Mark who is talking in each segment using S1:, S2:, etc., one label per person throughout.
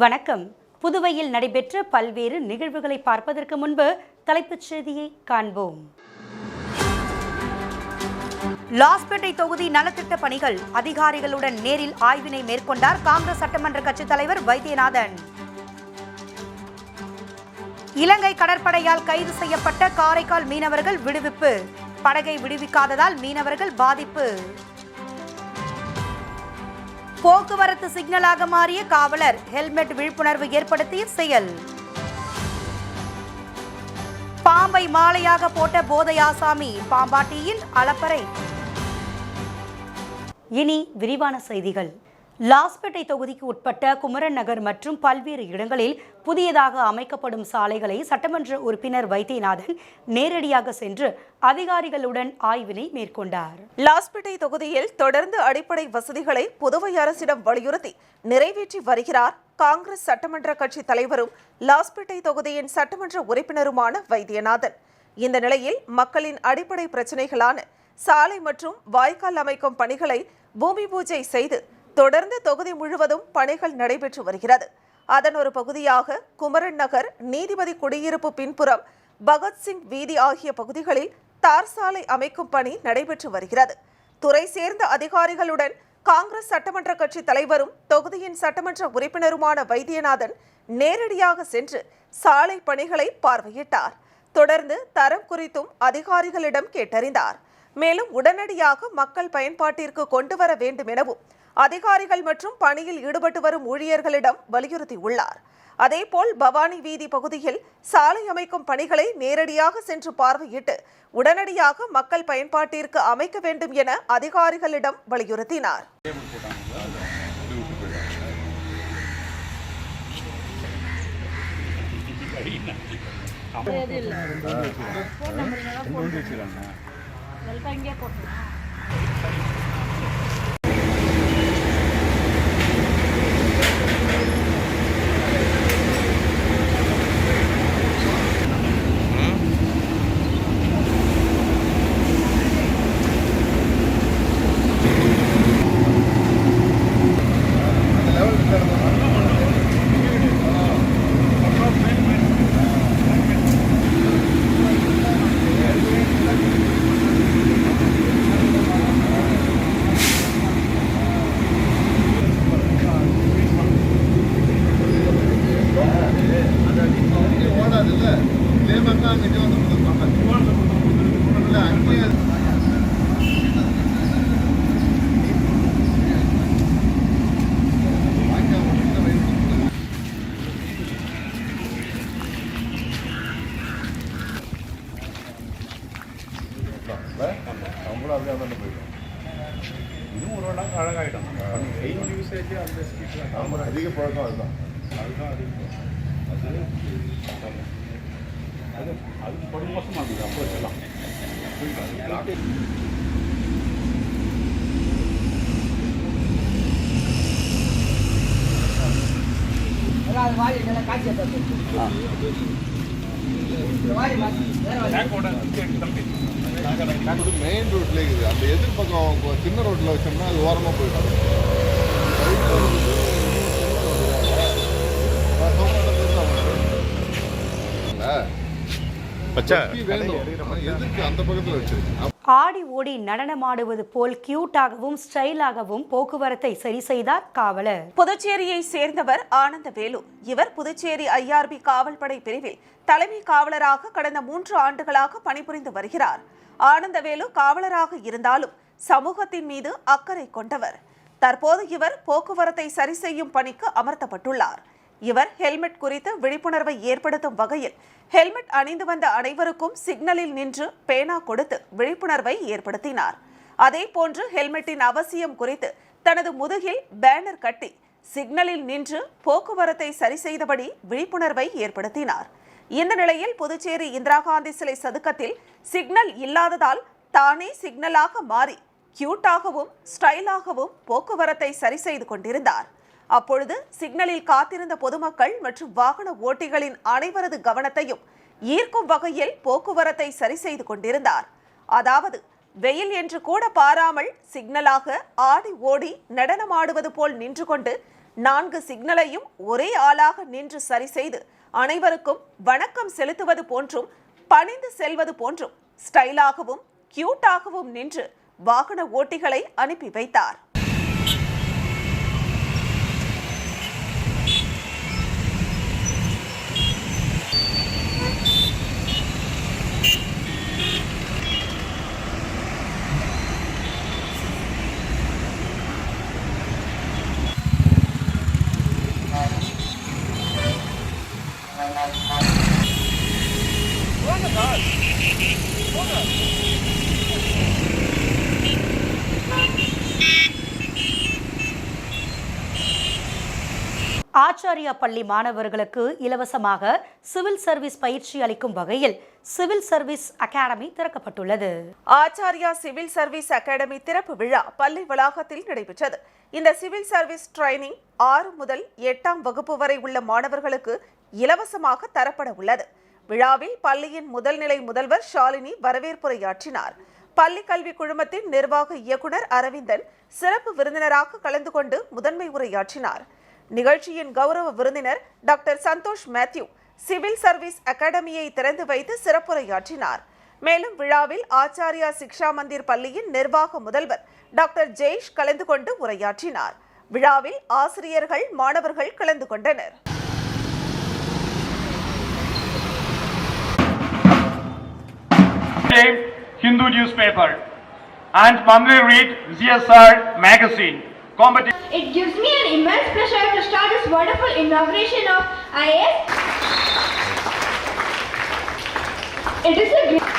S1: வணக்கம். புதுவையில் நடைபெற்ற பல்வேறு நிகழ்வுகளை பார்ப்பதற்கு முன்பு தலைப்புச் செய்தியை காண்போம். லாஸ்பேட்டை தொகுதி நலத்திட்ட பணிகள் அதிகாரிகளுடன் நேரில் ஆய்வினை மேற்கொண்டார் காங்கிரஸ் சட்டமன்ற கட்சித் தலைவர் வைத்தியநாதன். இலங்கை கடற்படையால் கைது செய்யப்பட்ட காரைக்கால் மீனவர்கள் விடுவிப்பு. படகை விடுவிக்காததால் மீனவர்கள் பாதிப்பு. போக்குவரத்து சிக்னலாக மாறிய காவலர் ஹெல்மெட் விழிப்புணர்வு ஏற்படுத்திய செயல். பாம்பை மாலையாக போட்ட போதை ஆசாமி பாம்பாட்டியில் அலப்பறை. இனி விரிவான செய்திகள். லாஸ்பேட்டை தொகுதிக்கு உட்பட்ட குமரன் நகர் மற்றும் பல்வேறு இடங்களில் புதியதாக அமைக்கப்படும் சாலைகளை சட்டமன்ற உறுப்பினர் வைத்தியநாதன் நேரடியாக சென்று அதிகாரிகளுடன் ஆய்வினை மேற்கொண்டார்.
S2: லாஸ்பேட்டை தொகுதியில் தொடர்ந்து அடிப்படை வசதிகளை புதுவை அரசிடம் வலியுறுத்தி நிறைவேற்றி வருகிறார் காங்கிரஸ் சட்டமன்ற கட்சி தலைவரும் லாஸ்பேட்டை தொகுதியின் சட்டமன்ற உறுப்பினருமான வைத்தியநாதன். இந்த நிலையில் மக்களின் அடிப்படை பிரச்சினைகளான சாலை மற்றும் வாய்க்கால் அமைக்கும் பணிகளை பூமி பூஜை செய்து தொடர்ந்து தொகுதி முழுவதும் பணிகள் நடைபெற்று வருகிறது. அதன் ஒரு பகுதியாக குமரன் நகர், நீதிபதி குடியிருப்பு பின்புறம், பகத்சிங் வீதி ஆகிய பகுதிகளில் தார் சாலை அமைக்கும் பணி நடைபெற்று வருகிறது. துறை சேர்ந்த அதிகாரிகளுடன் காங்கிரஸ் சட்டமன்ற கட்சி தலைவரும் தொகுதியின் சட்டமன்ற உறுப்பினருமான வைத்தியநாதன் நேரடியாக சென்று சாலை பணிகளை பார்வையிட்டார். தொடர்ந்து தரம் குறித்தும் அதிகாரிகளிடம் கேட்டறிந்தார். மேலும் உடனடியாக மக்கள் பயன்பாட்டிற்கு கொண்டு வர வேண்டும் எனவும் அதிகாரிகள் மற்றும் பணியில் ஈடுபட்டு வரும் ஊழியர்களிடம் வலியுறுத்தியுள்ளார். அதேபோல் பவானி வீதி பகுதியில் சாலை அமைக்கும் பணிகளை நேரடியாக சென்று பார்வையிட்டு உடனடியாக மக்கள் பயன்பாட்டிற்கு அமைக்க வேண்டும் என அதிகாரிகளிடம் வலியுறுத்தினார்.
S3: அதிக பழக்கம் அதுதான் அது படு மோசமாக இருக்குது. அப்போ வச்சலாம் மெயின் ரோட்ல இருக்குது. அந்த எதிர்பக்கம் சின்ன ரோட்ல வச்சோம்னா அது ஓரமாக போயிடும்.
S1: ஆடி ஓடி நடனமாடுவது போல் கியூட்டாகவும் ஸ்டைலாகவும் போக்குவரத்தை சரி செய்தார் காவலர்.
S2: புதுச்சேரியை சேர்ந்தவர் ஆனந்தவேலு. இவர் புதுச்சேரி IRB காவல்படை பிரிவில் தலைமை காவலராக கடந்த 3 ஆண்டுகளாக பணிபுரிந்து வருகிறார். ஆனந்தவேலு காவலராக இருந்தாலும் சமூகத்தின் மீது அக்கறை கொண்டவர். தற்போது இவர் போக்குவரத்தை சரி செய்யும் பணிக்கு அமர்த்தப்பட்டுள்ளார். இவர் ஹெல்மெட் குறித்து விழிப்புணர்வை ஏற்படுத்தும் வகையில் ஹெல்மெட் அணிந்து வந்த அனைவருக்கும் சிக்னலில் நின்று பேனா கொடுத்து விழிப்புணர்வை ஏற்படுத்தினார். அதேபோன்று ஹெல்மெட்டின் அவசியம் குறித்து தனது முதுகில் பேனர் கட்டி சிக்னலில் நின்று போக்குவரத்தை சரி செய்தபடி விழிப்புணர்வை ஏற்படுத்தினார். இந்த நிலையில் புதுச்சேரி இந்திரா காந்தி சிலை சதுக்கத்தில் சிக்னல் இல்லாததால் தானே சிக்னலாக மாறி கியூட்டாகவும் ஸ்டைலாகவும் போக்குவரத்தை சரி செய்து கொண்டிருந்தார். அப்பொழுது சிக்னலில் காத்திருந்த பொதுமக்கள் மற்றும் வாகன ஓட்டிகளின் அனைவரது கவனத்தையும் ஈர்க்கும் வகையில் போக்குவரத்தை சரி செய்து கொண்டிருந்தார். அதாவது வெயில் என்று கூட பாராமல் சிக்னலாக ஆடி ஓடி நடனமாடுவது போல் நின்று கொண்டு 4 சிக்னலையும் ஒரே ஆளாக நின்று சரி செய்து அனைவருக்கும் வணக்கம் செலுத்துவது போன்றும் பணிந்து செல்வது போன்றும் ஸ்டைலாகவும் கியூட்டாகவும் நின்று வாகன ஓட்டிகளை அனுப்பி வைத்தார்.
S1: ஆச்சாரியா பள்ளி மாணவர்களுக்கு இலவசமாக சிவில் சர்வீஸ் பயிற்சி அளிக்கும் வகையில் சிவில் சர்வீஸ் அகாடமி திறக்கப்பட்டுள்ளது.
S2: ஆச்சாரியா சிவில் சர்வீஸ் அகாடமி திறப்பு விழா பள்ளி வளாகத்தில் நடைபெற்றது. இந்த சிவில் சர்வீஸ் ட்ரைனிங் 6 முதல் 8ஆம் வகுப்பு வரை உள்ள மாணவர்களுக்கு இலவசமாக தரப்பட உள்ளது. விழாவில் பள்ளியின் முதல்நிலை முதல்வர் ஷாலினி வரவேற்புரையாற்றினார். பள்ளி கல்வி குழுமத்தின் நிர்வாக இயக்குனர் அரவிந்தன் சிறப்பு விருந்தினராக கலந்து கொண்டு முதன்மை உரையாற்றினார். நிகழ்ச்சியின் கௌரவ விருந்தினர் doctor Santhosh Mathew civil service அகாடமியை திறந்து வைத்து சிறப்புரையாற்றினார். மேலும் விழாவில் ஆச்சாரியா சிக்ஷா மந்திர் பள்ளியின் நிர்வாக முதல்வர் டாக்டர் ஜெய்ஷ் கலந்து கொண்டு உரையாற்றினார். விழாவில் ஆசிரியர்கள் மாணவர்கள் கலந்து கொண்டனர்.
S4: Hindu newspaper and Mandri read CSR magazine.
S5: It gives me an immense pleasure to start this wonderful inauguration of IAS. It is a great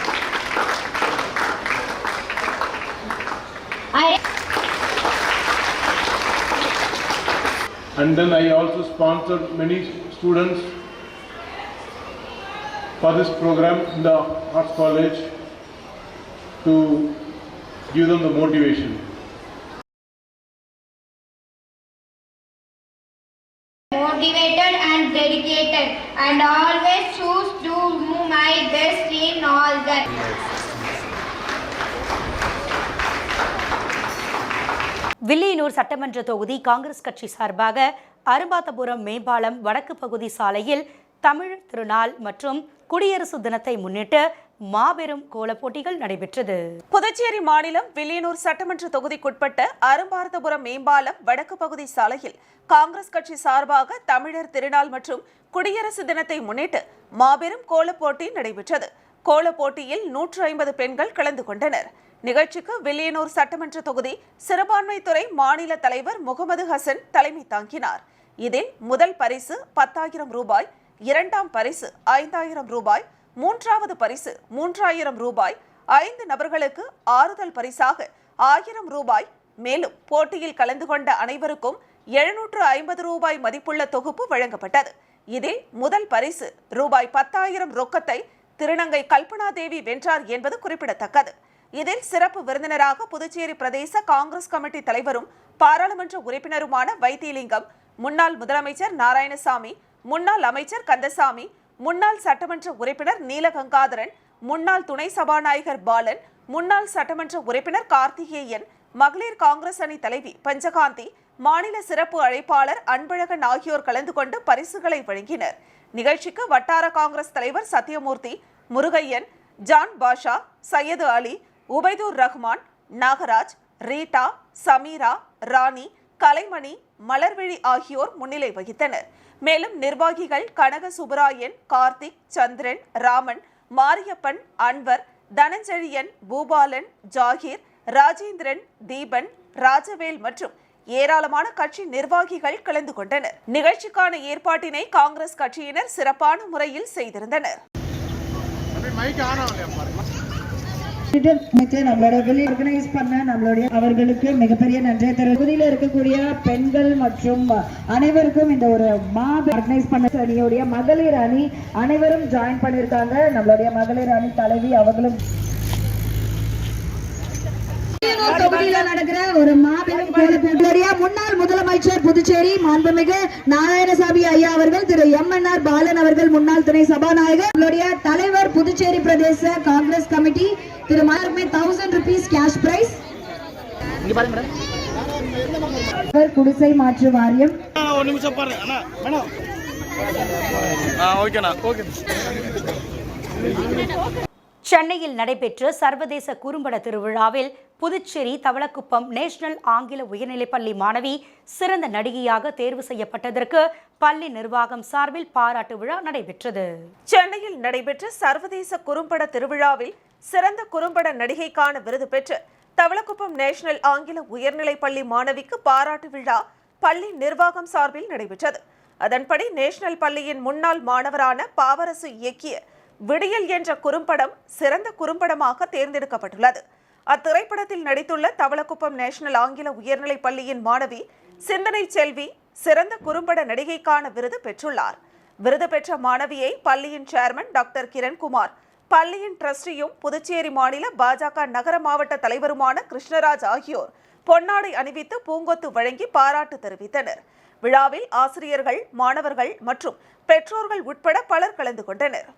S6: and then I also sponsored many students for this program in the Arts College to give them the motivation.
S5: Motivated and dedicated and always choose to do my best in all that.
S1: Villianur சட்டமன்ற தொகுதி காங்கிரஸ் கட்சி சார்பாக அரும்பாத்தபுரம் மேம்பாலம் வடக்கு பகுதி சாலையில் தமிழர் திருநாள் மற்றும் குடியரசு தினத்தை முன்னிட்டு மாபெரும் கோலப் போட்டிகள் நடைபெற்றது.
S2: புதுச்சேரி மாநிலம் வில்லியனூர் சட்டமன்ற தொகுதிக்குட்பட்ட அரும்பார்த்தபுரம் மேம்பாலம் வடக்கு பகுதி சாலையில் காங்கிரஸ் கட்சி சார்பாக தமிழர் திருநாள் மற்றும் குடியரசு தினத்தை முன்னிட்டு மாபெரும் கோலப் போட்டி நடைபெற்றது. கோலப் போட்டியில் 150 பெண்கள் கலந்து கொண்டனர். நிகழ்ச்சிக்கு வில்லியனூர் சட்டமன்ற தொகுதி சிறுபான்மைத்துறை மாநில தலைவர் முகமது ஹசன் தலைமை தாங்கினார். இதில் முதல் பரிசு 10,000 ரூபாய், 2ஆம் பரிசு 5,000 ரூபாய், 3வது பரிசு 3,000 ரூபாய், 5 நபர்களுக்கு ஆறுதல் பரிசாக 1000 ரூபாய், மேலும் போட்டியில் கலந்து கொண்ட அனைவருக்கும் 750 ரூபாய் மதிப்புள்ள தொகுப்பு வழங்கப்பட்டது. இதில் முதல் பரிசு ரூபாய் 10,000 ரொக்கத்தை திருநங்கை கல்பனா தேவி வென்றார் என்பது குறிப்பிடத்தக்கது. இதில் சிறப்பு விருந்தினராக புதுச்சேரி பிரதேச காங்கிரஸ் கமிட்டி தலைவரும் பாராளுமன்ற உறுப்பினருமான வைத்தியலிங்கம், முன்னாள் முதலமைச்சர் நாராயணசாமி, முன்னாள் அமைச்சர் கந்தசாமி, முன்னாள் சட்டமன்ற உறுப்பினர் நீலகங்காதரன், முன்னாள் துணை சபாநாயகர் பாலன், முன்னாள் சட்டமன்ற உறுப்பினர் கார்த்திகேயன், மகளிர் காங்கிரஸ் அணி தலைவி பஞ்சகாந்தி, மாநில சிறப்பு அழைப்பாளர் அன்பழகன் ஆகியோர் கலந்து கொண்டு பரிசுகளை வழங்கினர். நிகழ்ச்சிக்கு வட்டார காங்கிரஸ் தலைவர் சத்யமூர்த்தி, முருகையன், ஜான் பாஷா, சையது அலி, உபைதூர் ரஹ்மான், நாகராஜ், ரீட்டா, சமீரா, ராணி, கலைமணி, மலர்விழி ஆகியோர் முன்னிலை வகித்தனர். மேலும் நிர்வாகிகள் கனக சுப்பராயன், கார்த்திக், சந்திரன், ராமன், மாரியப்பன், அன்வர், தனஞ்செழியன், பூபாலன், ஜாகீர், ராஜேந்திரன், தீபன், ராஜவேல் மற்றும் ஏராளமான கட்சி நிர்வாகிகள் கலந்து கொண்டனர். நிகழ்ச்சிக்கான ஏற்பாட்டினை காங்கிரஸ் கட்சியினர் சிறப்பான முறையில் செய்திருந்தனர்.
S7: நம்மளோட வெளி ஆர்கனைஸ் பண்ண நம்மளுடைய அவர்களுக்கு மிகப்பெரிய நன்றி தொகுதியில இருக்கக்கூடிய பெண்கள் மற்றும் அனைவருக்கும் இந்த ஒரு ஆர்கனைஸ் பண்ண அணியுடைய மகளிர் அணி அனைவரும் ஜாயின் பண்ணிருக்காங்க. நம்மளுடைய மகளிர் அணி தலைவி அவர்களும் தொகுதியில நடக்கிற ஒரு மாபெரும் கோலப்போட்டியுடைய முன்னாள் முதலமைச்சர் புதுச்சேரி மாண்புமிகு நாராயணசாமி ஐயா அவர்கள், திரு MNR பாலன் அவர்கள், முன்னாள் துணை சபாநாயகர், நம்மளுடைய தலைவர் புதுச்சேரி பிரதேச காங்கிரஸ் கமிட்டி திரு மார்மே 1000 rupees கேஷ் பிரைஸ், குடிசை மாற்று வாரியம்
S8: ஒரு நிமிஷம் பாரு அண்ணா மேடம். ஓகேண்ணா ஓகே.
S1: சென்னையில் நடைபெற்ற சர்வதேச குறும்பட திருவிழாவில் புதுச்சேரி தவளக்குப்பம் நேஷனல் ஆங்கில உயர்நிலைப்பள்ளி மாணவி சிறந்த நடிகையாக தேர்வு செய்யப்பட்டதற்கு பள்ளி நிர்வாகம் சார்பில் பாராட்டு விழா நடைபெற்றது.
S2: சென்னையில் நடைபெற்ற சர்வதேச குறும்பட திருவிழாவில் சிறந்த குறும்பட நடிகைக்கான விருது பெற்று தவளக்குப்பம் நேஷனல் ஆங்கில உயர்நிலைப்பள்ளி மாணவிக்கு பாராட்டு விழா பள்ளி நிர்வாகம் சார்பில் நடைபெற்றது. அதன்படி நேஷனல் பள்ளியின் முன்னாள் மாணவரான பாவரசு இயக்கிய விடியல் என்ற குறும்படம் சிறந்த குறும்படமாக தேர்ந்தெடுக்கப்பட்டுள்ளது. அத்திரைப்படத்தில் நடித்துள்ள தவளக்குப்பம் நேஷனல் ஆங்கில உயர்நிலைப் பள்ளியின் மாணவி சிந்தனை செல்வி சிறந்த குறும்பட நடிகைக்கான விருது பெற்றுள்ளார். விருது பெற்ற மாணவியை பள்ளியின் சேர்மன் டாக்டர் கிரண்குமார், பள்ளியின் டிரஸ்டியும் புதுச்சேரி மாநில பாஜக நகர மாவட்ட தலைவருமான கிருஷ்ணராஜ் ஆகியோர் பொன்னாடை அணிவித்து பூங்கொத்து வழங்கி பாராட்டு தெரிவித்தனர். விழாவில் ஆசிரியர்கள், மாணவர்கள் மற்றும் பெற்றோர்கள் உட்பட பலர் கலந்து கொண்டனர்.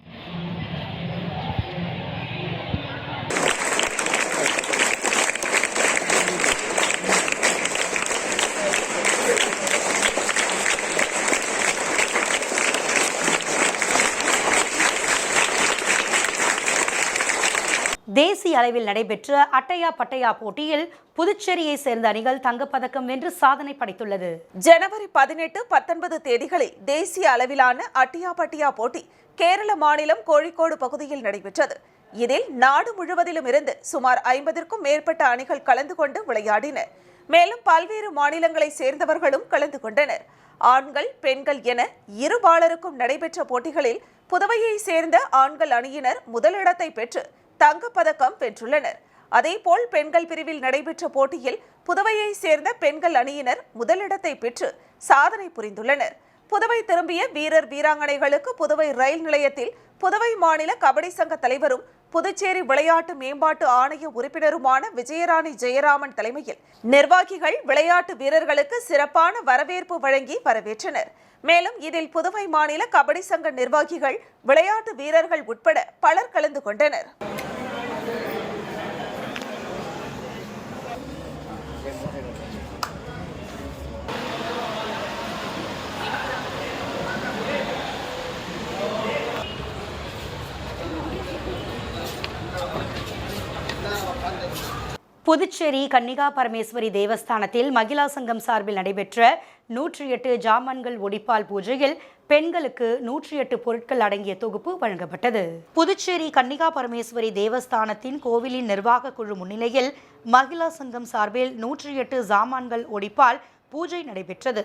S1: தேசிய அளவில் நடைபெற்ற அட்டையா பட்டையா போட்டியில் புதுச்சேரியை சேர்ந்த அணிகள் தங்கப்பதக்கம் வென்று சாதனை படைத்துள்ளது.
S2: ஜனவரி 18, 19 தேதிகளில் தேசிய அளவிலான அட்டியா பட்டியா போட்டி கேரள மாநிலம் கோழிக்கோடு பகுதியில் நடைபெற்றது. இதில் நாடு முழுவதிலும் இருந்து சுமார் 50க்கும் மேற்பட்ட அணிகள் கலந்து கொண்டு விளையாடினர். மேலும் பல்வேறு மாநிலங்களை சேர்ந்தவர்களும் கலந்து கொண்டனர். ஆண்கள், பெண்கள் என இருபாலருக்கும் நடைபெற்ற போட்டிகளில் புதுவையை சேர்ந்த ஆண்கள் அணியினர் முதலிடத்தை பெற்று தங்கப்பதக்கம் வென்றுள்ளனர். அதேபோல் பெண்கள் பிரிவில் நடைபெற்ற போட்டியில் புதுவையை சேர்ந்த பெண்கள் அணியினர் முதலிடத்தை பெற்று சாதனை புரிந்துள்ளனர். புதுவை திரும்பிய வீரர் வீராங்கனைகளுக்கு புதுவை ரயில் நிலையத்தில் புதுவை மாநில கபடி சங்க தலைவரும் புதுச்சேரி விளையாட்டு மேம்பாட்டு ஆணைய உறுப்பினருமான விஜயராணி ஜெயராமன் தலைமையில் நிர்வாகிகள் விளையாட்டு வீரர்களுக்கு சிறப்பான வரவேற்பு வழங்கி வரவேற்றனர். மேலும் இதில் புதுவை மாநில கபடி சங்க நிர்வாகிகள், விளையாட்டு வீரர்கள் உட்பட பலர் கலந்து கொண்டனர்.
S1: புதுச்சேரி கன்னிகா பரமேஸ்வரி தேவஸ்தானத்தில் மகிழா சங்கம் சார்பில் நடைபெற்ற 108 ஜாமான்கள் ஒடிப்பால் பூஜையில் பெண்களுக்கு 108 பொருட்கள் அடங்கிய தொகுப்பு வழங்கப்பட்டது. புதுச்சேரி கன்னிகா பரமேஸ்வரி தேவஸ்தானத்தின் கோவிலின் நிர்வாக குழு முன்னிலையில் மகிழா சங்கம் சார்பில் 108 ஜாமான்கள் ஒடிப்பால் பூஜை நடைபெற்றது.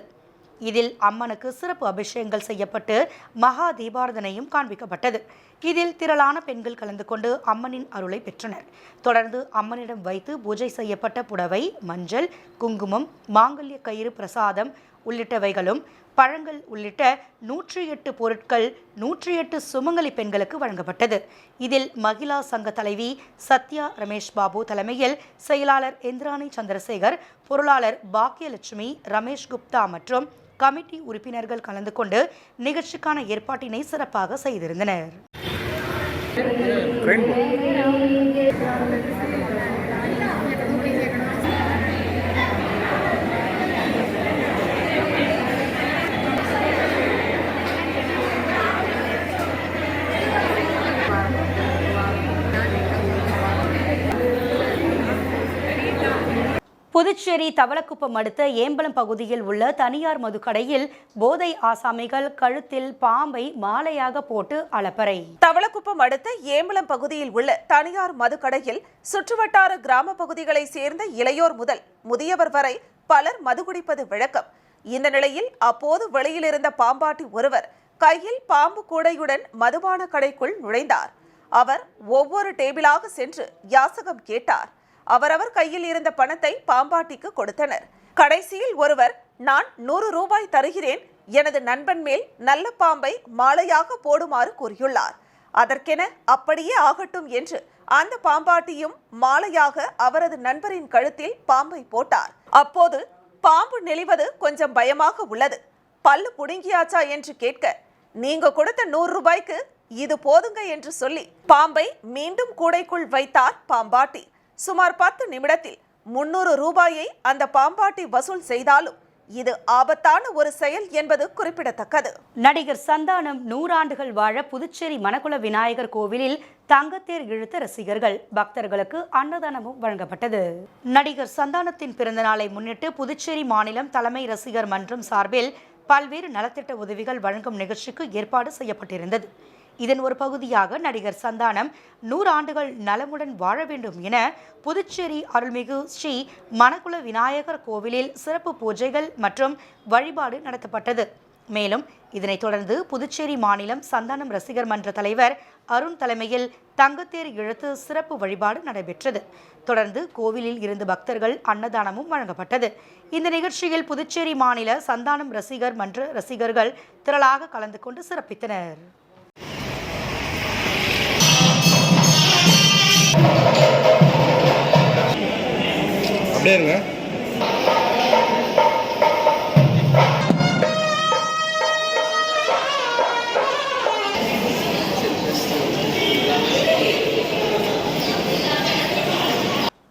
S1: இதில் அம்மனுக்கு சிறப்பு அபிஷேகங்கள் செய்யப்பட்டு மகா தீபாரதனையும் காண்பிக்கப்பட்டது. இதில் திரளான பெண்கள் கலந்து கொண்டு அம்மனின் அருளை பெற்றனர். தொடர்ந்து அம்மனிடம் வைத்து பூஜை செய்யப்பட்ட புடவை, மஞ்சள், குங்குமம், மாங்கல்ய கயிறு, பிரசாதம் உள்ளிட்டவைகளும் பழங்கள் உள்ளிட்ட 108 பொருட்கள் 108 சுமங்கலி பெண்களுக்கு வழங்கப்பட்டது. இதில் மகிழா சங்க தலைவி சத்யா ரமேஷ் பாபு தலைமையில் செயலாளர் இந்திராணி சந்திரசேகர், பொருளாளர் பாக்கியலட்சுமி, ரமேஷ் குப்தா மற்றும் கமிட்டி உறுப்பினர்கள் கலந்து கொண்டு நிகழ்ச்சிக்கான ஏற்பாட்டினை சிறப்பாக செய்திருந்தனர். புதுச்சேரி தவளக்குப்பம் அடுத்த ஏம்பலம் பகுதியில் உள்ள தனியார் மதுக்கடையில் போதை ஆசாமிகள் கழுத்தில் பாம்பை மாலையாக போட்டு அலப்பறை.
S2: தவளக்குப்பம் அடுத்த ஏம்பலம் பகுதியில் உள்ள தனியார் மதுக்கடையில் சுற்றுவட்டார கிராம பகுதிகளை சேர்ந்த இளையோர் முதல் முதியவர் வரை பலர் மது குடிப்பது வழக்கம். இந்த நிலையில் அப்போது வெளியில் இருந்த பாம்பாட்டி ஒருவர் கையில் பாம்பு கூடையுடன் மதுபான கடைக்குள் நுழைந்தார். அவர் ஒவ்வொரு டேபிளாக சென்று யாசகம் கேட்டார். அவரவர் கையில் இருந்த பணத்தை பாம்பாட்டிக்கு கொடுத்தனர். கடைசியில் ஒருவர், நான் 100 ரூபாய் தருகிறேன், எனது நண்பன் மேல் நல்ல பாம்பை மாலையாக போடுமாறு கூறியுள்ளார். அதற்கென அப்படியே ஆகட்டும் என்று அந்த பாம்பாட்டியும் மாலையாக அவரது நண்பரின் கழுத்தில் பாம்பை போட்டார். அப்போது பாம்பு நெளிவது கொஞ்சம் பயமாக உள்ளது, பல்லு புடுங்கியாச்சா என்று கேட்க, நீங்க கொடுத்த 100 ரூபாய்க்கு இது போதுங்க என்று சொல்லி பாம்பை மீண்டும் கூடைக்குள் வைத்தார் பாம்பாட்டி. சுமார் 10 நிமிடத்தில் 300 ரூபாயை அந்த பாம்பாட்டி வசூல் செய்தாலும் இது ஆபத்தான ஒரு செயல் என்பது குறிப்பிடத்தக்கது.
S1: நடிகர் சந்தானம் 100 ஆண்டுகள் வாழ புதுச்சேரி மணக்குள விநாயகர் கோவிலில் தங்கத்தேர் இழுத்த ரசிகர்கள், பக்தர்களுக்கு அன்னதானமும் வழங்கப்பட்டது. நடிகர் சந்தானத்தின் பிறந்த நாளை முன்னிட்டு புதுச்சேரி மாநிலம் தலைமை ரசிகர் மன்றம் சார்பில் பல்வேறு நலத்திட்ட உதவிகள் வழங்கும் நிகழ்ச்சிக்கு ஏற்பாடு செய்யப்பட்டிருந்தது. இதன் ஒரு பகுதியாக நடிகர் சந்தானம் 100 ஆண்டுகள் நலமுடன் வாழ வேண்டும் என புதுச்சேரி அருள்மிகு ஸ்ரீ மணக்குள விநாயகர் கோவிலில் சிறப்பு பூஜைகள் மற்றும் வழிபாடு நடத்தப்பட்டது. மேலும் இதனைத் தொடர்ந்து புதுச்சேரி மாநிலம் சந்தானம் ரசிகர் மன்ற தலைவர் அருண் தலைமையில் தங்கத்தேர் இழுத்து சிறப்பு வழிபாடு நடைபெற்றது. தொடர்ந்து கோவிலில் இருந்து பக்தர்கள் அன்னதானமும் வழங்கப்பட்டது. இந்த நிகழ்ச்சியில் புதுச்சேரி மாநில சந்தானம் ரசிகர் மன்ற ரசிகர்கள் திரளாக கலந்து கொண்டு சிறப்பித்தனர்.
S3: அப்படியே இருங்க.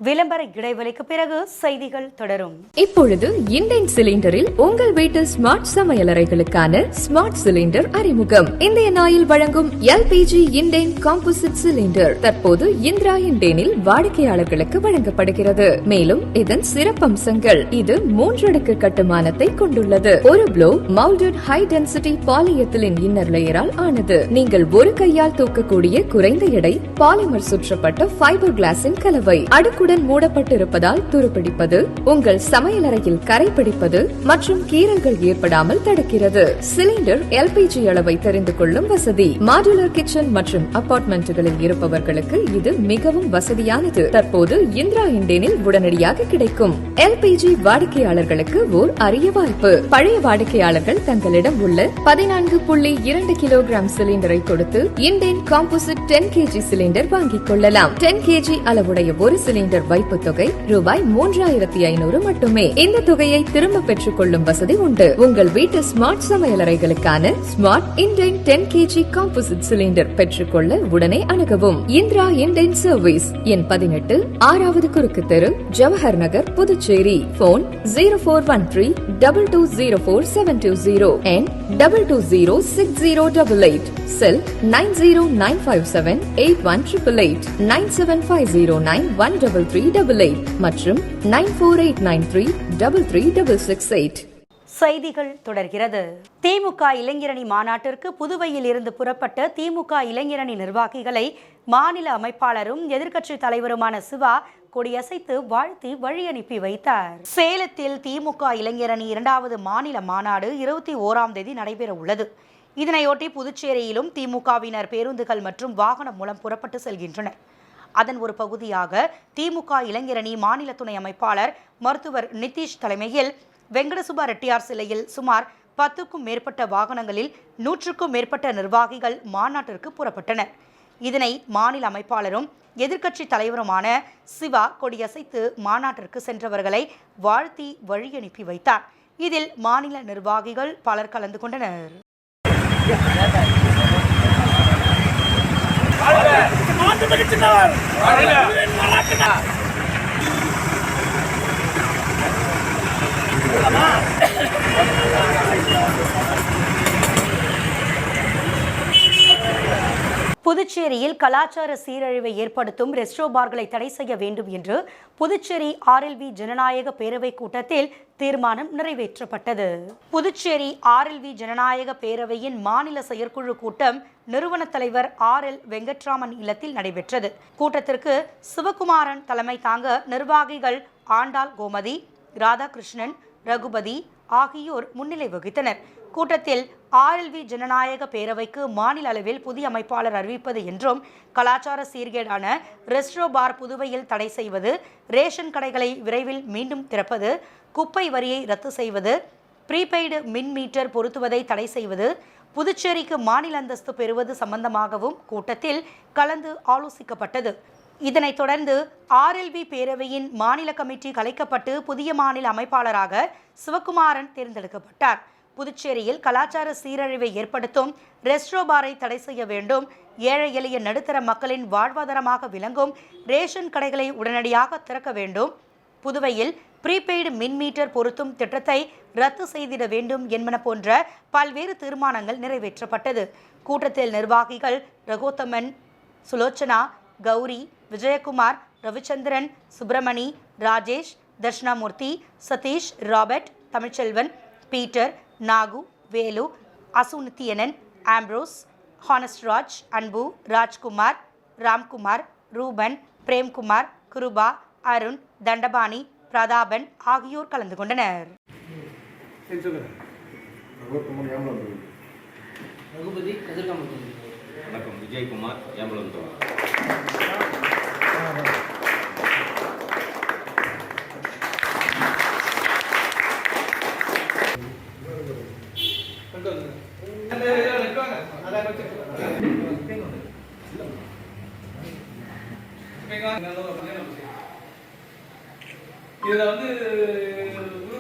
S1: விளம்பர இடைவெளிக்கு பிறகு செய்திகள் தொடரும்.
S8: இப்பொழுது இண்டேன் சிலிண்டரில் உங்கள் வீட்டு ஸ்மார்ட் சமையலறைகளுக்கான ஸ்மார்ட் சிலிண்டர் அறிமுகம். இந்தியன் ஆயில் வழங்கும் LPG இண்டேன் காம்போசிட் சிலிண்டர் தற்போது இந்திரா இண்டேனில் வாடிக்கையாளர்களுக்கு வழங்கப்படுகிறது. மேலும் இதன் சிறப்பம்சங்கள்: இது 3 அடுக்கு கட்டுமானத்தை கொண்டுள்ளது. ஒரு blow moulded high density polyethylene inner லேயரால் ஆனது. நீங்கள் ஒரு கையால் தூக்கக்கூடிய குறைந்த எடை பாலிமர் சுற்றப்பட்ட ஃபைபர் கிளாஸின் கலவை. அடுக்குடன் மூடப்பட்டிருப்பதால் துருப்பிடிப்பது, உங்கள் சமையலறையில் கரை பிடிப்பது மற்றும் கீறல்கள் ஏற்படாமல் தடுக்கிறது. சிலிண்டர் LPG அளவை தெரிந்து கொள்ளும் வசதி. மாடுலர் கிச்சன் மற்றும் அபார்ட்மெண்ட்டுகளில் இருப்பவர்களுக்கு இது மிகவும் வசதியானது. தற்போது இந்திரா இண்டேனில் உடனடியாக கிடைக்கும். LPG வாடிக்கையாளர்களுக்கு ஓர் அரிய வாய்ப்பு. பழைய வாடிக்கையாளர்கள் தங்களிடம் உள்ள 14.2 கிலோகிராம் சிலிண்டரை கொடுத்து இண்டேன் காம்போசிட் 10 kg சிலிண்டர் வாங்கிக் கொள்ளலாம். 10 kg அளவுடைய ஒரு சிலிண்டர் வைப்பு தொகை ரூபாய் 3500 மட்டுமே. இந்த தொகையை திரும்ப பெற்றுக் கொள்ளும் வசதி உண்டு. உங்கள் வீட்டு ஸ்மார்ட் சமையலறைகளுக்கான smart Indane 10 kg composite cylinder பெற்றுக்கொள்ள உடனே அணுகவும். இந்திரா இண்டேன் சர்வீஸ், எண் 18, 6வது குறுக்கு தெரு, Jawahar Nagar, Puducherry. Phone 0413-2204-720 and 22060888. Cell 9095781888, 9750913388 மற்றும் 9489333668.
S1: செய்திகள் தொடர்கிறது. திமுக இளைஞரணி மாநாட்டிற்கு புதுவையில் இருந்து புறப்பட்ட திமுக இளைஞரணி நிர்வாகிகளை மாநில அமைப்பாளரும் எதிர்க்கட்சி தலைவருமான சிவா கொடியசைத்து வாழ்த்தி வழி அனுப்பி வைத்தார். சேலத்தில் திமுக இளைஞரணி 2வது மாநில மாநாடு 21ஆம் தேதி நடைபெற உள்ளது. இதனையொட்டி புதுச்சேரியிலும் திமுகவினர் பேருந்துகள் மற்றும் வாகனம் மூலம் புறப்பட்டு செல்கின்றனர். அதன் ஒரு பகுதியாக திமுக இளைஞரணி மாநில துணை அமைப்பாளர் மருத்துவர் நிதிஷ் தலைமையில் வெங்கடசுபா ரெட்டியார் சிலையில் சுமார் 10க்கும் மேற்பட்ட வாகனங்களில் 100க்கும் மேற்பட்ட நிர்வாகிகள் மாநாட்டிற்கு புறப்பட்டனர். இதனை மாநில அமைப்பாளரும் எதிர்க்கட்சி தலைவருமான சிவா கொடியசைத்து மாநாட்டிற்கு சென்றவர்களை வாழ்த்தி வழி அனுப்பி வைத்தார். இதில் மாநில நிர்வாகிகள் பலர் கலந்து கொண்டனர். புதுச்சேரியில் கலாச்சார சீரழிவை ஏற்படுத்தும் ரெஸ்டோ பார்களை தடை செய்ய வேண்டும் என்று புதுச்சேரி RLV ஜனநாயக பேரவை கூட்டத்தில் தீர்மானம் நிறைவேற்றப்பட்டது. புதுச்சேரி RLV ஜனநாயக பேரவையின் மாநில செயற்குழு கூட்டம் நிறுவன தலைவர் RL வெங்கட்ராமன் இல்லத்தில் நடைபெற்றது. கூட்டத்திற்கு சிவகுமாரன் தலைமை தாங்க நிர்வாகிகள் ஆண்டாள் கோமதி, ராதாகிருஷ்ணன், ரகுபதி ஆகியோர் முன்னிலை வகித்தனர். கூட்டத்தில் RLV ஜனநாயக பேரவைக்கு மாநில அளவில் புதிய அமைப்பாளர் அறிவிப்பது என்றும், கலாச்சார சீர்கேடான ரெஸ்டோ பார் புதுவையில் தடை செய்வது, ரேஷன் கடைகளை விரைவில் மீண்டும் திறப்பது, குப்பை வரியை ரத்து செய்வது, ப்ரீபெய்டு மின் மீட்டர் பொருத்துவதை தடை செய்வது, புதுச்சேரிக்கு மாநில அந்தஸ்து பெறுவது சம்பந்தமாகவும் கூட்டத்தில் கலந்து ஆலோசிக்கப்பட்டது. இதனைத் தொடர்ந்து RLV பேரவையின் மாநில கமிட்டி கலைக்கப்பட்டு புதிய மாநில அமைப்பாளராக சிவகுமாரன் தேர்ந்தெடுக்கப்பட்டார். புதுச்சேரியில் கலாச்சார சீரழிவை ஏற்படுத்தும் ரெஸ்டோ பாரை தடை செய்ய வேண்டும். ஏழை எளிய நடுத்தர மக்களின் வாழ்வாதாரமாக விளங்கும் ரேஷன் கடைகளை உடனடியாக திறக்க வேண்டும். புதுவையில் ப்ரீபெய்டு மின் மீட்டர் பொருத்தும் திட்டத்தை ரத்து செய்திட வேண்டும் என்பன போன்ற பல்வேறு தீர்மானங்கள் நிறைவேற்றப்பட்டது. கூட்டத்தில் நிர்வாகிகள் Ragothaman, Sulochana, Gowri, Vijayakumar, Ravichandran, Subramani, Rajesh, Dakshinamurthy, Satish, Robert, Tamilselvan, Peter, Nagu, Velu, அசுநித்தியனன், Ambrose, Hansraj, அன்பு, ராஜ்குமார், ராம்குமார், ரூபன், பிரேம்குமார், குருபா, அருண், தண்டபாணி, பிரதாபன் ஆகியோர் கலந்து கொண்டனர்.
S9: வணக்கம். விஜயகுமார், ஏம்பலம்.
S10: இதுல வந்து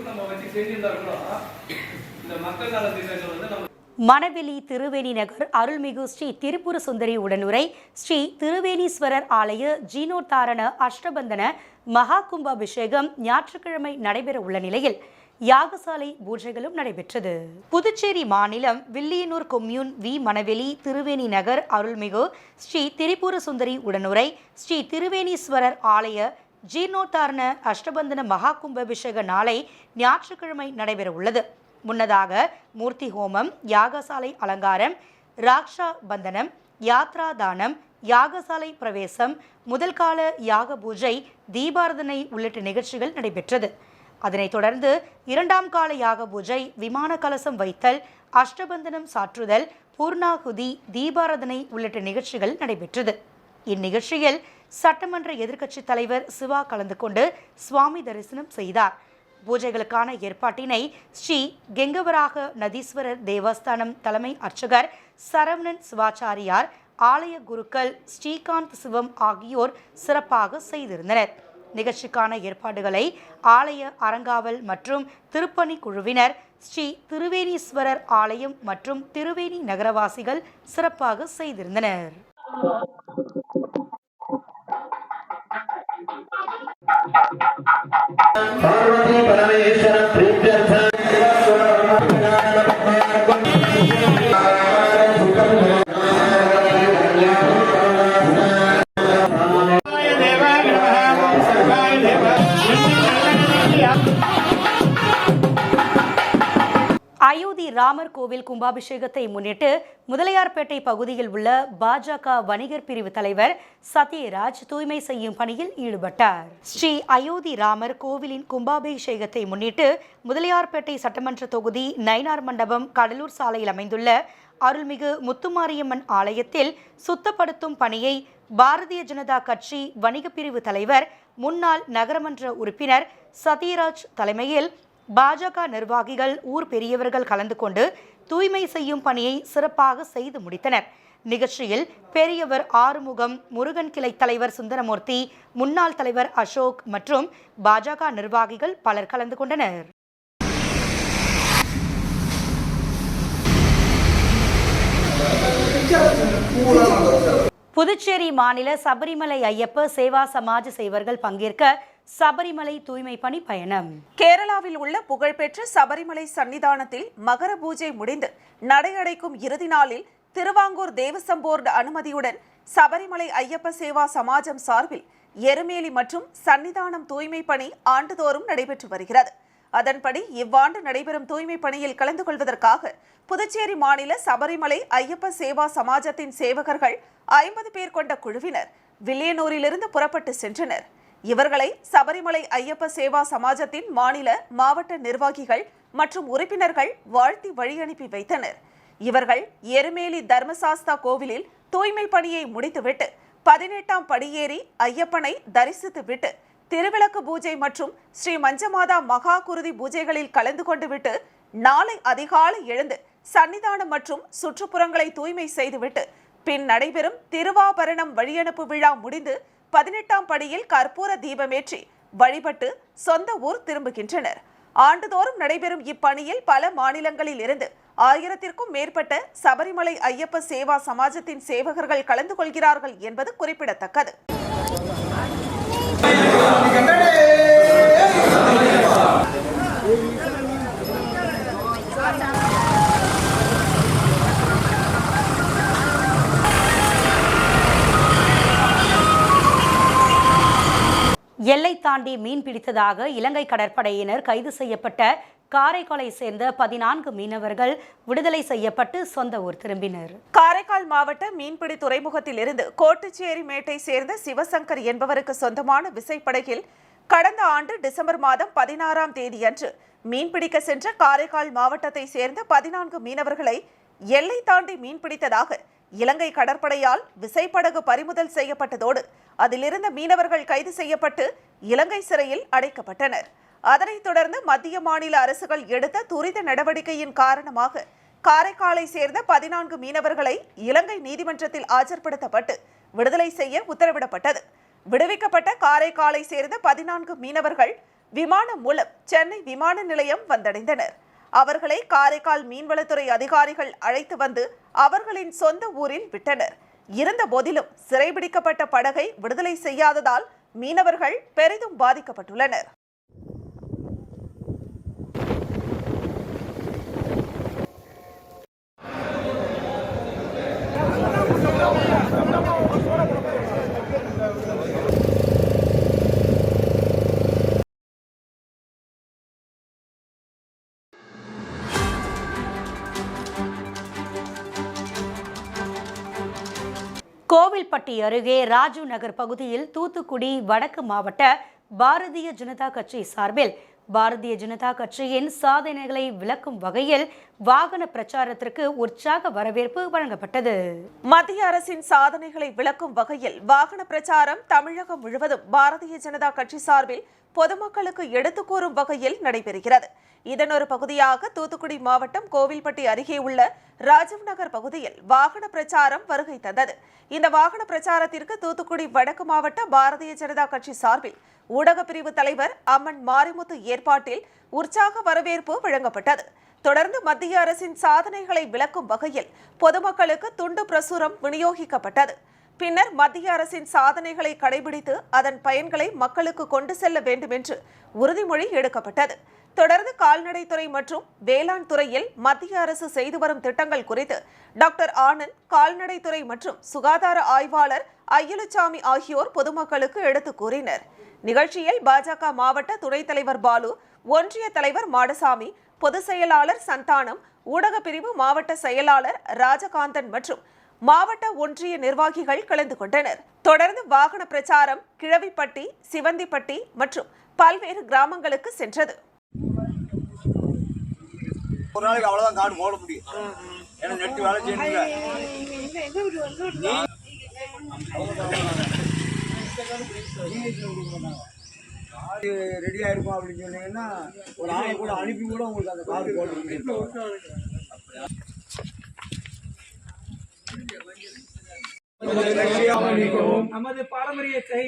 S10: நம்ம வச்சு செஞ்சிருந்தா கூட இந்த மக்கள் நல திட்டங்கள் வந்து நம்ம
S1: மணவெளி திருவேணி நகர் அருள்மிகு ஸ்ரீ திரிபுர சுந்தரி உடனுரை ஸ்ரீ திருவேணீஸ்வரர் ஆலய ஜீர்ணோத்தாரண அஷ்டபந்தன மகா கும்பாபிஷேகம் ஞாயிற்றுக்கிழமை நடைபெற உள்ள நிலையில் யாகசாலை பூஜைகளும் நடைபெற்றது. புதுச்சேரி மாநிலம் வில்லியனூர் கொம்யூன் வி மணவெளி திருவேணி நகர் அருள்மிகு ஸ்ரீ திரிபுர சுந்தரி உடனுரை ஸ்ரீ திருவேணீஸ்வரர் ஆலய ஜீர்ணோத்தாரண அஷ்டபந்தன மகா கும்பாபிஷேக நாளை ஞாயிற்றுக்கிழமை நடைபெற உள்ளது. முன்னதாக மூர்த்தி ஹோமம், யாகசாலை அலங்காரம், ராக்ஷா பந்தனம், யாத்ரா தானம், யாகசாலை பிரவேசம், முதல் கால யாக பூஜை, தீபாரதனை உள்ளிட்ட நிகழ்ச்சிகள் நடைபெற்றது. அதனைத் தொடர்ந்து இரண்டாம் கால யாக பூஜை, விமான கலசம் வைத்தல், அஷ்டபந்தனம் சாற்றுதல், பூர்ணாகுதி, தீபாரதனை உள்ளிட்ட நிகழ்ச்சிகள் நடைபெற்றது. இந்நிகழ்ச்சியில் சட்டமன்ற எதிர்க்கட்சித் தலைவர் சிவா கலந்து கொண்டு சுவாமி தரிசனம் செய்தார். பூஜைகளுக்கான ஏற்பாட்டினை ஸ்ரீ கெங்கவராக நதீஸ்வரர் தேவஸ்தானம் தலைமை அர்ச்சகர் சரவணன் சிவாச்சாரியார், ஆலய குருக்கள் ஸ்ரீகாந்த் சிவம் ஆகியோர் சிறப்பாக செய்திருந்தனர். நிகழ்ச்சிக்கான ஏற்பாடுகளை ஆலய அறங்காவல் மற்றும் திருப்பணி குழுவினர், ஸ்ரீ திருவேணீஸ்வரர் ஆலயம் மற்றும் திருவேணி நகரவாசிகள் சிறப்பாக செய்திருந்தனர். அயோத்தி ராமர் கோவில் கும்பாபிஷேகத்தை முன்னிட்டு முதலியார்பேட்டை பகுதியில் உள்ள பாஜக வணிகர் பிரிவு தலைவர் சத்யராஜ் தூய்மை செய்யும் பணியில் ஈடுபட்டார். ஸ்ரீ அயோத்தி ராமர் கோவிலின் கும்பாபிஷேகத்தை முன்னிட்டு முதலியார்பேட்டை சட்டமன்ற தொகுதி நயினார் மண்டபம் கடலூர் சாலையில் அமைந்துள்ள அருள்மிகு முத்துமாரியம்மன் ஆலயத்தில் சுத்தப்படுத்தும் பணியை பாரதிய ஜனதா கட்சி வணிக பிரிவு தலைவர் முன்னாள் நகரமன்ற உறுப்பினர் சத்யராஜ் தலைமையில் பாஜக நிர்வாகிகள், ஊர் பெரியவர்கள் கலந்து கொண்டு தூய்மை செய்யும் பணியை சிறப்பாக செய்து முடித்தனர். நிகழ்ச்சியில் பெரியவர் ஆறுமுகம், முருகன் கிளை தலைவர் சுந்தரமூர்த்தி, முன்னாள் தலைவர் அசோக் மற்றும் பாஜக நிர்வாகிகள் பலர் கலந்து கொண்டனர். புதுச்சேரி மாநில சபரிமலை ஐயப்ப சேவா சமாஜ சேவர்கள் பங்கேற்க சபரிமலை தூய்மை பணி பயணம்.
S2: கேரளாவில் உள்ள புகழ்பெற்ற சபரிமலை சன்னிதானத்தில் மகர பூஜை முடிந்து நடையடைக்கும் இறுதி நாளில் திருவாங்கூர் தேவசம் போர்டு அனுமதியுடன் சபரிமலை ஐயப்ப சேவா சமாஜம் சார்பில் எருமேலி மற்றும் சன்னிதானம் தூய்மை பணி ஆண்டுதோறும் நடைபெற்று வருகிறது. அதன்படி இவ்வாண்டு நடைபெறும் தூய்மை பணியில் கலந்து கொள்வதற்காக புதுச்சேரி மாநில சபரிமலை ஐயப்ப சேவா சமாஜத்தின் சேவகர்கள் 50 பேர் கொண்ட குழுவினர் வில்லியனூரிலிருந்து புறப்பட்டு சென்றனர். இவர்களை சபரிமலை ஐயப்ப சேவா சமாஜத்தின் மாநில, மாவட்ட நிர்வாகிகள் மற்றும் உறுப்பினர்கள் வாழ்த்தி வழியனுப்பி வைத்தனர். இவர்கள் எருமேலி தர்மசாஸ்தா கோவிலில் தூய்மை பணியை முடித்துவிட்டு 18ஆம் படியேறி ஐயப்பனை தரிசித்துவிட்டு திருவிளக்கு பூஜை மற்றும் ஸ்ரீ மஞ்சமாதா மகா குருதி பூஜைகளில் கலந்து கொண்டு விட்டு நாளை அதிகாலை எழுந்து சன்னிதானம் மற்றும் சுற்றுப்புறங்களை தூய்மை செய்துவிட்டு பின் நடைபெறும் திருவாபரணம் வழியனுப்பு விழா முடிந்து 18ஆம் படியில் கற்பூர தீபமேற்றி வழிபட்டு சொந்த ஊர் திரும்புகின்றனர். ஆண்டுதோறும் நடைபெறும் இப்பணியில் பல மாநிலங்களில் இருந்து 1000த்திற்கும் மேற்பட்ட சபரிமலை ஐயப்ப சேவா சமாஜத்தின் சேவகர்கள் கலந்து கொள்கிறார்கள் என்பது குறிப்பிடத்தக்கது.
S1: எல்லை தாண்டி மீன் பிடித்ததாக இலங்கை கடற்படையினர் கைது செய்யப்பட்ட காரைக்காலை சேர்ந்த 14 மீனவர்கள் விடுதலை செய்யப்பட்டு சொந்த ஊர் திரும்பினர்.
S2: காரைக்கால் மாவட்ட மீன்பிடி துறைமுகத்தில் இருந்து கோட்டுச்சேரி மேட்டை சேர்ந்த சிவசங்கர் என்பவருக்கு சொந்தமான விசைப்படகில் கடந்த ஆண்டு டிசம்பர் மாதம் 16ஆம் தேதியன்று மீன்பிடிக்க சென்ற காரைக்கால் மாவட்டத்தை சேர்ந்த 14 மீனவர்களை எல்லை தாண்டி மீன்பிடித்ததாக இலங்கை கடற்படையால் விசைப்படகு பறிமுதல் செய்யப்பட்டதோடு அதிலிருந்த மீனவர்கள் கைது செய்யப்பட்டு இலங்கை சிறையில் அடைக்கப்பட்டனர். அதனைத் தொடர்ந்து மத்திய மாநில அரசுகள் எடுத்த துரித நடவடிக்கையின் காரணமாக காரைக்காலை சேர்ந்த 14 மீனவர்களை இலங்கை நீதிமன்றத்தில் ஆஜர்படுத்தப்பட்டு விடுதலை செய்ய உத்தரவிடப்பட்டது. விடுவிக்கப்பட்ட காரைக்காலை சேர்ந்த 14 மீனவர்கள் விமானம் மூலம் சென்னை விமான நிலையம் வந்தடைந்தனர். அவர்களை காரைக்கால் மீன்வளத்துறை அதிகாரிகள் அழைத்து வந்து அவர்களின் சொந்த ஊரில் விட்டனர். இருந்த போதிலும் சிறைபிடிக்கப்பட்ட படகை விடுதலை செய்யாததால் மீனவர்கள் பெரிதும் பாதிக்கப்பட்டுள்ளனர்.
S1: கோவில்பட்டி அருகே ராஜீவ் நகர் பகுதியில் தூத்துக்குடி வடக்கு மாவட்ட பாரதிய ஜனதா கட்சி சார்பில் பாரதிய ஜனதா கட்சியின் சாதனைகளை விளக்கும் வகையில் வாகன பிரச்சாரத்திற்கு உற்சாக வரவேற்பு வழங்கப்பட்டது.
S2: மத்திய அரசின் சாதனைகளை விளக்கும் வகையில் வாகன பிரச்சாரம் தமிழகம் முழுவதும் பாரதிய ஜனதா கட்சி சார்பில் பொதுமக்களுக்கு எடுத்துக் கூறும் வகையில் நடைபெறுகிறது. இதன் ஒரு பகுதியாக தூத்துக்குடி மாவட்டம் கோவில்பட்டி அருகே உள்ள ராஜீவ் நகர் பகுதியில் வாகன பிரச்சாரம் வருகை தந்தது. இந்த வாகன பிரச்சாரத்திற்கு தூத்துக்குடி வடக்கு மாவட்ட பாரதிய ஜனதா கட்சி சார்பில் ஊடக பிரிவு தலைவர் அம்மன் மாரிமுத்து ஏற்பாட்டில் உற்சாக வரவேற்பு வழங்கப்பட்டது. தொடர்ந்து மத்திய அரசின் சாதனைகளை விளக்கும் வகையில் பொதுமக்களுக்கு துண்டு பிரசுரம் விநியோகிக்கப்பட்டது. பின்னர் மத்திய அரசின் சாதனைகளை கடைபிடித்து அதன் பயன்களை மக்களுக்கு கொண்டு செல்ல வேண்டும் என்று உறுதிமொழி எடுக்கப்பட்டது. தொடர்ந்து கால்நடைத்துறை மற்றும் வேளாண் துறையில் மத்திய அரசு செய்து வரும் திட்டங்கள் குறித்து டாக்டர் ஆனந்த், கால்நடைத்துறை மற்றும் சுகாதார ஆய்வாளர் ஐயலுச்சாமி ஆகியோர் பொதுமக்களுக்கு எடுத்துக் கூறினர். நிகழ்ச்சியில் பாஜக மாவட்ட துணைத் தலைவர் பாலு, ஒன்றிய தலைவர் மாடசாமி, பொதுச் செயலாளர் சந்தானம், ஊடக பிரிவு மாவட்ட செயலாளர் ராஜகாந்தன் மற்றும் மாவட்ட ஒன்றிய நிர்வாகிகள் கலந்து கொண்டனர். தொடர்ந்து வாகன பிரச்சாரம் கிழவிப்பட்டி, சிவந்திப்பட்டி மற்றும் பல்வேறு கிராமங்களுக்கு சென்றது.
S11: ஒரு நாளைக்கு அவ்வளவுதான் கார்டு போட முடியும். ஏன்னா நெட் வேலை செய்யணுங்க. கார்டு ரெடியா இருக்கும் அப்படின்னு சொன்னீங்கன்னா ஒரு ஆளை கூட அனுப்பி கூட உங்களுக்கு அந்த கார்டு போட்டு
S10: நமது பாரம்பரியத்தை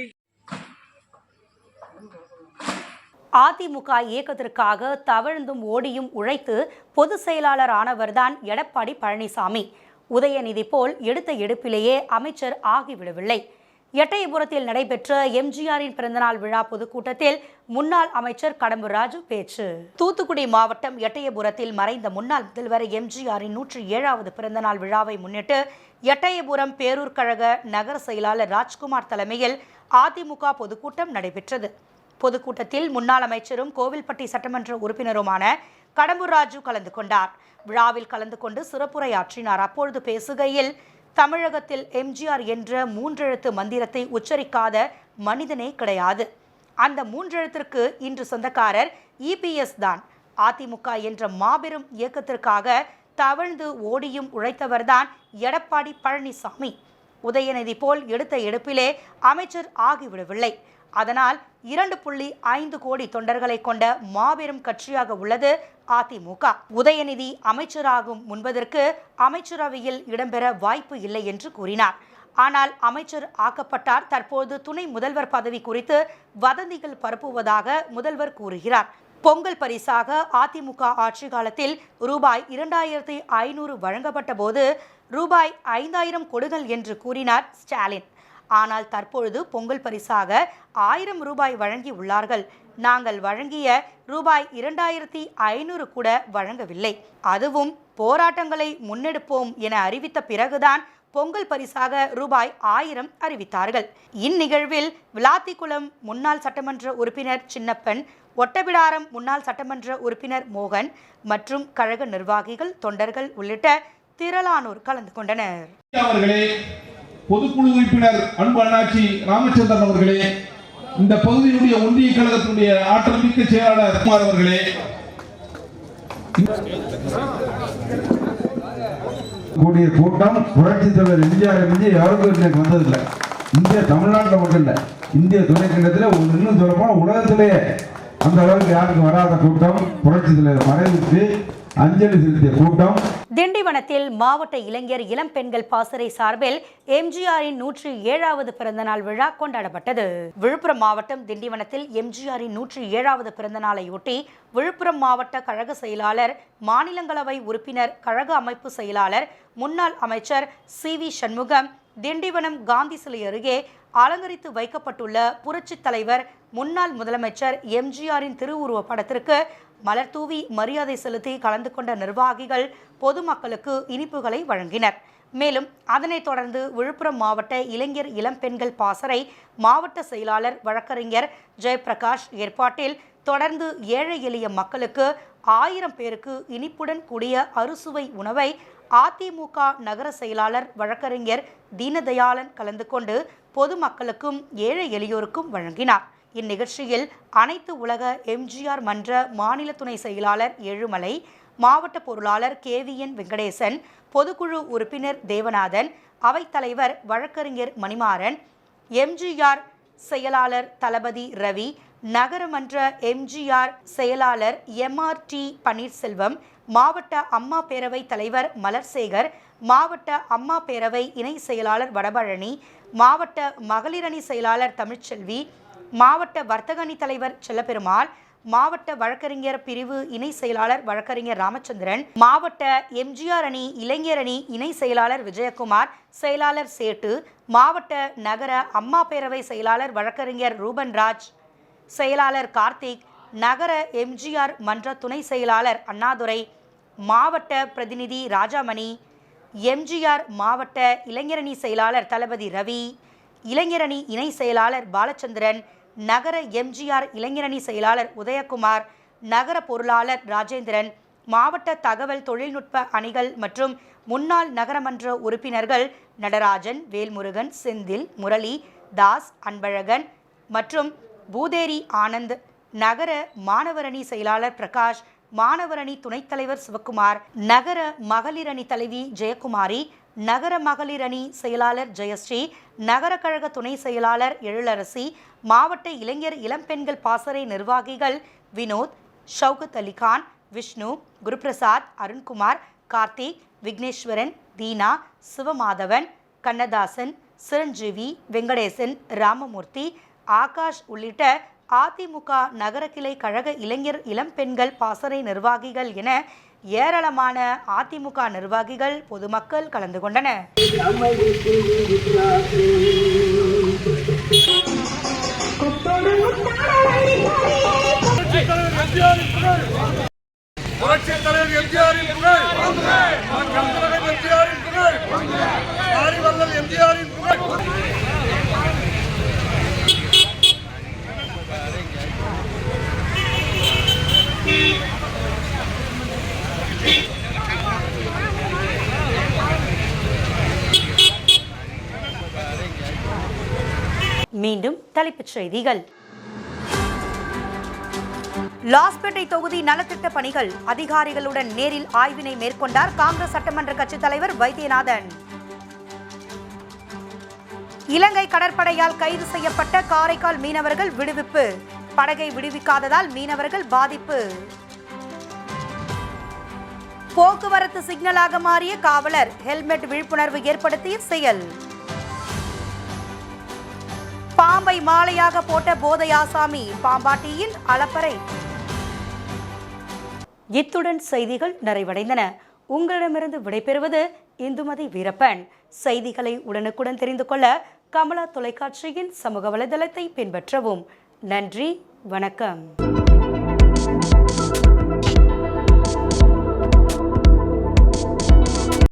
S1: அதிமுக இயக்கத்திற்காக தவழ்ந்தும் ஓடியும் உழைத்து பொதுச் செயலாளர் ஆனவர்தான் எடப்பாடி பழனிசாமி. உதயநிதி போல் எடுத்த எடுப்பிலேயே அமைச்சர் ஆகிவிடவில்லை. எட்டயபுரத்தில் நடைபெற்ற எம்ஜிஆரின் பிறந்தநாள் விழா பொதுக்கூட்டத்தில் முன்னாள் அமைச்சர் கடம்பூர் ராஜு பேச்சு. தூத்துக்குடி மாவட்டம் எட்டயபுரத்தில் மறைந்த முன்னாள் முதல்வர் எம்ஜிஆரின் 107வது பிறந்தநாள் விழாவை முன்னிட்டு எட்டயபுரம் பேரூர் கழக நகர செயலாளர் ராஜ்குமார் தலைமையில் அதிமுக பொதுக்கூட்டம் நடைபெற்றது. பொதுக்கூட்டத்தில் முன்னாள் அமைச்சரும் கோவில்பட்டி சட்டமன்ற உறுப்பினருமான கடம்பூர் ராஜு கலந்து கொண்டார். விழாவில் கலந்து கொண்டு சிறப்புரையாற்றினார். அப்பொழுது பேசுகையில், தமிழகத்தில் எம்ஜிஆர் என்ற 3 எழுத்து மந்திரத்தை உச்சரிக்காத மனிதனே கிடையாது. அந்த 3 எழுத்திற்கு இன்று சொந்தக்காரர் இபிஎஸ் தான். அதிமுக என்ற மாபெரும் இயக்கத்திற்காக தவழ்ந்து ஓடியும் உழைத்தவர்தான் எடப்பாடி பழனிசாமி. உதயநிதி போல் எடுத்த எடுப்பிலே அமைச்சர் ஆகிவிடவில்லை. அதனால் 2.5 கோடி தொண்டர்களை கொண்ட மாபெரும் கட்சியாக உள்ளது அதிமுக. உதயநிதி அமைச்சராகும் முன்பதற்கு அமைச்சரவையில் இடம்பெற வாய்ப்பு இல்லை என்று கூறினார். ஆனால் அமைச்சர் ஆக்கப்பட்டார். தற்போது துணை முதல்வர் பதவி குறித்து வதந்திகள் பரப்புவதாக முதல்வர் கூறுகிறார். பொங்கல் பரிசாக அதிமுக ஆட்சி காலத்தில் ரூபாய் 2500 வழங்கப்பட்ட போது ரூபாய் 5000 கொடுங்கள் என்று கூறினார் ஸ்டாலின். ஆனால் தற்பொழுது பொங்கல் பரிசாக 1000 ரூபாய் வழங்கி உள்ளார்கள். நாங்கள் வழங்கிய ரூபாய் 2500 கூட வழங்கவில்லை. அதுவும் போராட்டங்களை முன்னெடுப்போம் என அறிவித்த பிறகுதான் பொங்கல் பரிசாக ரூபாய் 1000 அறிவித்தார்கள். இந்நிகழ்வில் விளாத்திக்குளம் முன்னாள் சட்டமன்ற உறுப்பினர் சின்னப்பன், ஒட்டபிடாரம் முன்னாள் சட்டமன்ற உறுப்பினர் மோகன் மற்றும் கழக நிர்வாகிகள், தொண்டர்கள் உள்ளிட்ட திரளானோர் கலந்து கொண்டனர்.
S6: அவர்களே, பொதுக்குழு உறுப்பினர் அன்பு அண்ணாச்சி ராமச்சந்திரன் அவர்களே, இந்த பகுதியினுடைய ஒன்றிய கழகத்தினுடைய ஆற்றல் மிக்க செயலாளர் குமார் அவர்களே,
S11: கூடிய கூட்டம் புரட்சித் தலைவர் எம்ஜிஆர் யாருக்கும் எனக்கு வந்ததில்லை. இந்திய தமிழ்நாட்டில் மட்டும் இல்லை, இந்திய துணைக்கண்டத்தில் இன்னும் சொல்லப்போனால் உலகத்திலேயே அந்த அளவுக்கு யாருக்கும் வராத கூட்டம் புரட்சித் தலைவர் மறைவுக்கு அஞ்சலி செலுத்திய கூட்டம்.
S1: திண்டிவனத்தில் மாவட்ட இளைஞர் இளம் பெண்கள் பாசறை சார்பில் எம்ஜிஆரின் 107வது பிறந்தநாள் விழா கொண்டாடப்பட்டது. விழுப்புரம் மாவட்டம் திண்டிவனத்தில் எம்ஜிஆரின் 107வது பிறந்தநாளையொட்டி விழுப்புரம் மாவட்ட கழக செயலாளர், மாநிலங்களவை உறுப்பினர், கழக அமைப்பு செயலாளர், முன்னாள் அமைச்சர் CV சண்முகம் திண்டிவனம் காந்தி சிலை அருகே அலங்கரித்து வைக்கப்பட்டுள்ள புரட்சித் தலைவர் முன்னாள் முதலமைச்சர் எம்ஜிஆரின் திருவுருவ படத்திற்கு மலர் தூவி மரியாதை செலுத்தி கலந்து கொண்ட நிர்வாகிகள் பொதுமக்களுக்கு இனிப்புகளை வழங்கினர். மேலும் அதனைத் தொடர்ந்து விழுப்புரம் மாவட்ட இளைஞர் இளம் பெண்கள் பாசறை மாவட்ட செயலாளர் வழக்கறிஞர் ஜெயபிரகாஷ் ஏற்பாட்டில் தொடர்ந்து ஏழை எளிய மக்களுக்கு 1000 பேருக்கு இனிப்புடன் கூடிய அறுசுவை உணவை அதிமுக நகர செயலாளர் வழக்கறிஞர் தீனதயாளன் கலந்து கொண்டு பொதுமக்களுக்கும் ஏழை எளியோருக்கும் வழங்கினார். இந்நிகழ்ச்சியில் அனைத்து உலக எம்ஜிஆர் மன்ற மாநில துணை செயலாளர் ஏழுமலை, மாவட்ட பொருளாளர் KVN வெங்கடேசன், பொதுக்குழு உறுப்பினர் தேவநாதன், அவைத்தலைவர் வழக்கறிஞர் மணிமாறன், எம்ஜிஆர் செயலாளர் தளபதி ரவி, நகரமன்ற எம்ஜிஆர் செயலாளர் MRT பன்னீர்செல்வம், மாவட்ட அம்மா பேரவை தலைவர் மலர்சேகர், மாவட்ட அம்மா பேரவை இணை செயலாளர் வடபழனி, மாவட்ட மகளிரணி செயலாளர் தமிழ்ச்செல்வி, மாவட்ட வர்த்தகணி தலைவர் செல்லப்பெருமாள், மாவட்ட வழக்கறிஞர் பிரிவு இணை செயலாளர் வழக்கறிஞர் ராமச்சந்திரன், மாவட்ட எம்ஜிஆர் அணி இளைஞர் அணி இணை செயலாளர் விஜயகுமார், செயலாளர் சேட்டு, மாவட்ட நகர அம்மா பேரவை செயலாளர் வழக்கறிஞர் ரூபன்ராஜ், செயலாளர் கார்த்திக், நகர எம்ஜிஆர் மன்ற துணை செயலாளர் அண்ணாதுரை, மாவட்ட பிரதிநிதி ராஜாமணி, எம்ஜிஆர் மாவட்ட இளைஞரணி செயலாளர் தளபதி ரவி, இளைஞரணி இணை செயலாளர் பாலச்சந்திரன், நகர எம்ஜிஆர் இளைஞரணி செயலாளர் உதயகுமார், நகர பொருளாளர் ராஜேந்திரன், மாவட்ட தகவல் தொழில்நுட்ப அணிகள் மற்றும் முன்னாள் நகரமன்ற உறுப்பினர்கள் நடராஜன், வேல்முருகன், செந்தில், முரளி, தாஸ், அன்பழகன் மற்றும் பூதேரி ஆனந்த், நகர மாணவரணி செயலாளர் பிரகாஷ், மாணவரணி துணைத் தலைவர் சிவக்குமார், நகர மகளிரணி தலைவி ஜெயக்குமாரி, நகர மகளிரணி செயலாளர் ஜெயஸ்ரீ, நகர கழக துணை செயலாளர் எழிலரசி, மாவட்ட இளைஞர் இளம்பெண்கள் பாசறை நிர்வாகிகள் வினோத், ஷவுகத் அலிகான், விஷ்ணு, குருபிரசாத், அருண்குமார், கார்த்திக், விக்னேஸ்வரன், தீனா, சிவமாதவன், கண்ணதாசன், சிரஞ்சீவி, வெங்கடேசன், ராமமூர்த்தி, ஆகாஷ் உள்ளிட்ட அதிமுக நகர கிளை கழக இளைஞர் இளம்பெண்கள் பாசறை நிர்வாகிகள் என ஏராளமான அதிமுக நிர்வாகிகள், பொதுமக்கள் கலந்து கொண்டனர். மீண்டும் தலைப்புச் செய்திகள். லாஸ்பேட்டை தொகுதி நலத்திட்ட பணிகள் அதிகாரிகளுடன் நேரில் ஆய்வினை மேற்கொண்டார் காங்கிரஸ் சட்டமன்ற கட்சித் தலைவர் வைத்தியநாதன். இலங்கை கடற்படையால் கைது செய்யப்பட்ட காரைக்கால் மீனவர்கள் விடுவிப்பு, படகை விடுவிக்காததால் மீனவர்கள் பாதிப்பு. போக்குவரத்து சிக்னலாக மாறிய காவலர், ஹெல்மெட் விழிப்புணர்வு ஏற்படுத்திய செயல். பாம்பை மாலையாக போட்ட போதை ஆசாமி, பாம்பாட்டியில் அலப்பறை. இத்துடன் செய்திகள் நிறைவடைந்தன. உங்களிடமிருந்து விடைபெறுவது இந்துமதி வீரப்பன். செய்திகளை உடனுக்குடன் தெரிந்து கொள்ள கமலா தொலைக்காட்சியின் சமூக வலைதளத்தை பின்பற்றவும். நன்றி, வணக்கம்.